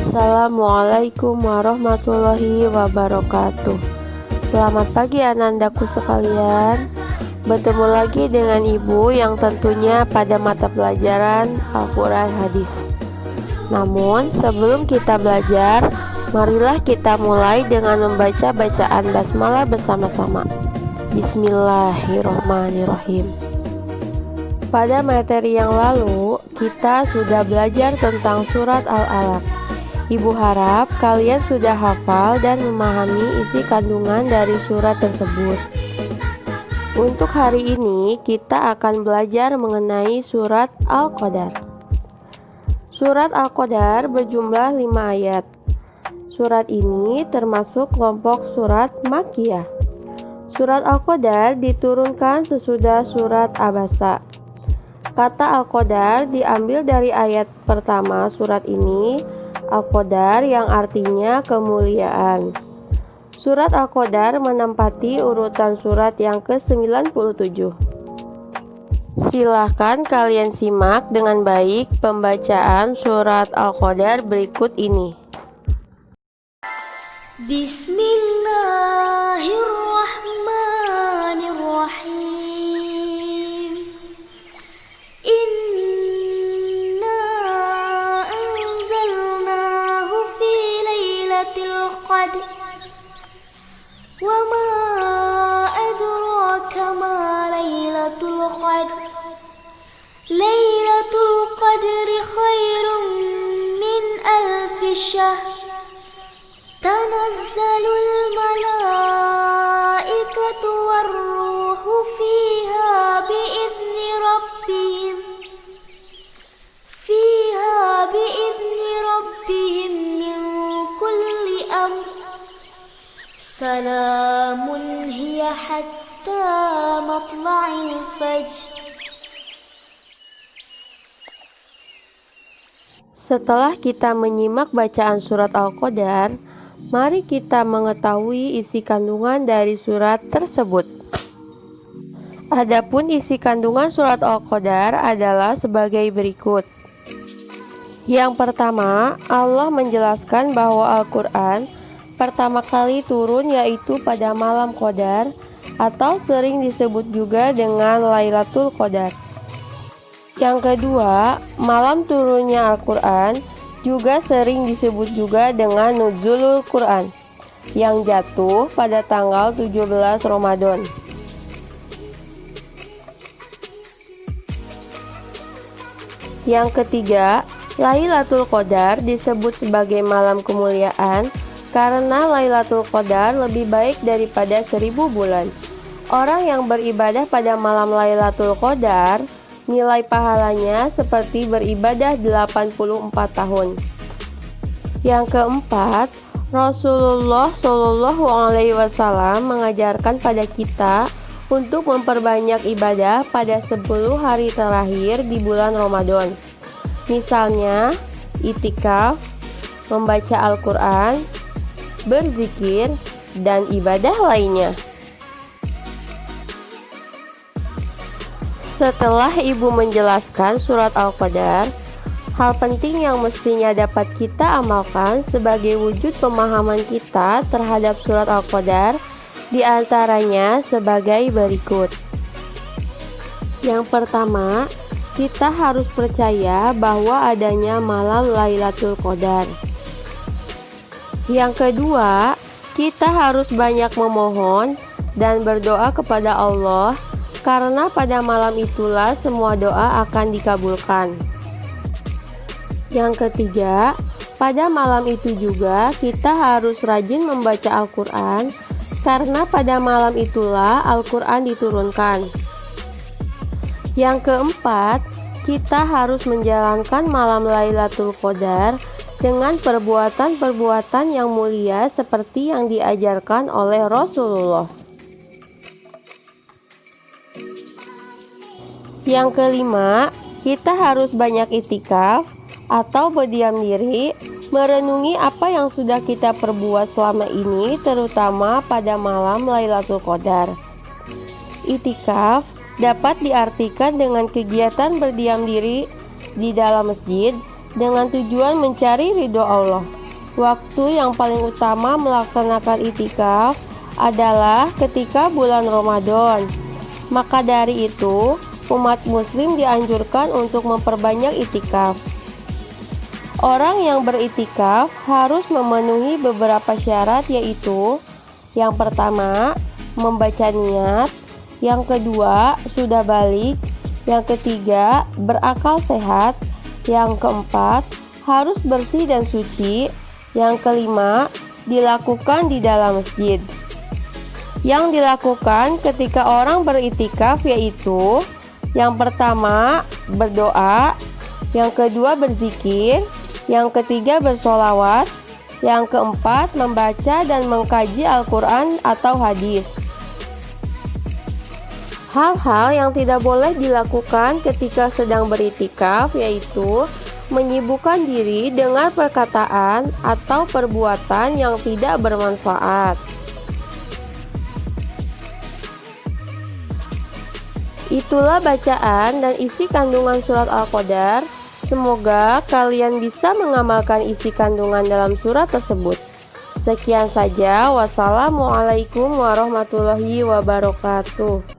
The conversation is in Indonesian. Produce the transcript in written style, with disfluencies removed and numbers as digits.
Assalamualaikum warahmatullahi wabarakatuh. Selamat pagi anandaku sekalian. Bertemu lagi dengan ibu yang tentunya pada mata pelajaran Al-Quran Hadis. Namun sebelum kita belajar, marilah kita mulai dengan membaca bacaan basmalah bersama-sama. Bismillahirrahmanirrahim. Pada materi yang lalu, kita sudah belajar tentang surat Al-Alaq. Ibu harap kalian sudah hafal dan memahami isi kandungan dari surat tersebut. Untuk hari ini, kita akan belajar mengenai surat Al-Qadar. Surat Al-Qadar berjumlah 5 ayat. Surat ini termasuk kelompok surat Makkiyah. Surat Al-Qadar diturunkan sesudah surat Abasa. Kata Al-Qadar diambil dari ayat pertama surat ini, Al-Qadar yang artinya kemuliaan. Surat Al-Qadar menempati urutan surat yang ke-97. Silahkan kalian simak dengan baik pembacaan surat Al-Qadar berikut ini. Bismillahirrahmanirrahim. Inna anzalnahu fi lailatul qadr. Wa ma adraka ma lailatul qadr. Lailatul qadri khairum min alfi syahr. Tanazzalul malaikatu warruhu fiha bi'izni rabbihim min kulli amr. Salamun hiya hatta matla'il fajr. Setelah kita menyimak bacaan surat Al-Qadar, mari kita mengetahui isi kandungan dari surat tersebut. Adapun isi kandungan surat Al-Qadar adalah sebagai berikut. Yang pertama, Allah menjelaskan bahwa Al-Quran pertama kali turun yaitu pada malam Qadar, atau sering disebut juga dengan Lailatul Qadar. Yang kedua, malam turunnya Al-Quran juga sering disebut juga dengan Nuzulul Quran, yang jatuh pada tanggal 17 Ramadan. Yang ketiga, Lailatul Qadar disebut sebagai malam kemuliaan karena Lailatul Qadar lebih baik daripada 1000 bulan. Orang yang beribadah pada malam Lailatul Qadar, nilai pahalanya seperti beribadah 84 tahun. Yang keempat, Rasulullah Shallallahu Alaihi Wasallam mengajarkan pada kita untuk memperbanyak ibadah pada 10 hari terakhir di bulan Ramadan. Misalnya, itikaf, membaca Al-Quran, berzikir, dan ibadah lainnya. Setelah ibu menjelaskan surat Al-Qadar, hal penting yang mestinya dapat kita amalkan sebagai wujud pemahaman kita terhadap surat Al-Qadar diantaranya sebagai berikut. Yang pertama, kita harus percaya bahwa adanya malam Lailatul Qadar. Yang kedua, kita harus banyak memohon dan berdoa kepada Allah karena pada malam itulah semua doa akan dikabulkan. Yang ketiga, pada malam itu juga kita harus rajin membaca Al-Quran karena pada malam itulah Al-Quran diturunkan. Yang keempat, kita harus menjalankan malam Lailatul Qadar dengan perbuatan-perbuatan yang mulia seperti yang diajarkan oleh Rasulullah. Yang kelima, kita harus banyak itikaf atau berdiam diri, merenungi apa yang sudah kita perbuat selama ini, terutama pada malam Lailatul Qadar. Itikaf dapat diartikan dengan kegiatan berdiam diri di dalam masjid dengan tujuan mencari ridho Allah. Waktu yang paling utama melaksanakan itikaf adalah ketika bulan Ramadan. Maka dari itu, umat muslim dianjurkan untuk memperbanyak itikaf. Orang yang beritikaf harus memenuhi beberapa syarat, yaitu yang pertama, membaca niat, yang kedua, sudah balik, yang ketiga, berakal sehat, yang keempat, harus bersih dan suci, yang kelima, dilakukan di dalam masjid. Yang dilakukan ketika orang beritikaf yaitu yang pertama, berdoa, yang kedua, berzikir, yang ketiga, bersolawat, yang keempat, membaca dan mengkaji Al-Quran atau hadis. Hal-hal yang tidak boleh dilakukan ketika sedang beritikaf yaitu menyibukkan diri dengan perkataan atau perbuatan yang tidak bermanfaat. Itulah bacaan dan isi kandungan surat Al-Qadar. Semoga kalian bisa mengamalkan isi kandungan dalam surat tersebut. Sekian saja. Wassalamualaikum warahmatullahi wabarakatuh.